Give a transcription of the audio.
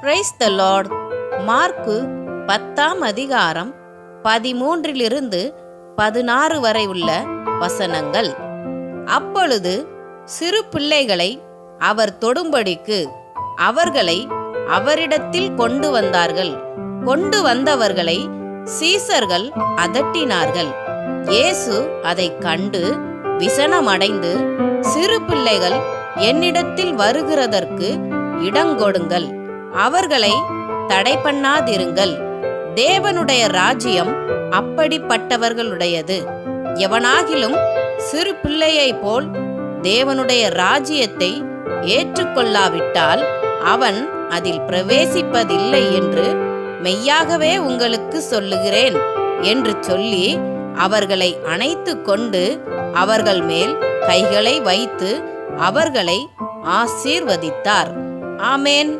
Praise the Lord. Mark 10ஆம் அதிகாரம் 13 16 வரை உள்ள வசனங்கள். அப்பொழுது சிறு பிள்ளைகளை அவர் தொடும்படிக்கு அவர்களை அவரிடத்தில் கொண்டு வந்தார்கள். கொண்டு வந்தவர்களை சீசர்கள் அதட்டினார்கள். இயேசு அதைக் கண்டு விசனமடைந்து, சிறு பிள்ளைகள் என்னிடத்தில் வருகிறதற்கு இடங்கொடுங்கள், அவர்களை தடை பண்ணாதிருங்கள். தேவனுடைய ராஜ்யம் அப்படிப்பட்டவர்களுடையது. எவனாகிலும் சிறு பிள்ளையைப் போல் தேவனுடைய ராஜ்யத்தை ஏற்றுக்கொள்ளாவிட்டால் அவன் அதில் பிரவேசிப்பதில்லை என்று மெய்யாகவே உங்களுக்கு சொல்லுகிறேன் என்று சொல்லி அவர்களை அணைத்து கொண்டு அவர்கள் மேல் கைகளை வைத்து அவர்களை ஆசீர்வதித்தார். ஆமென்.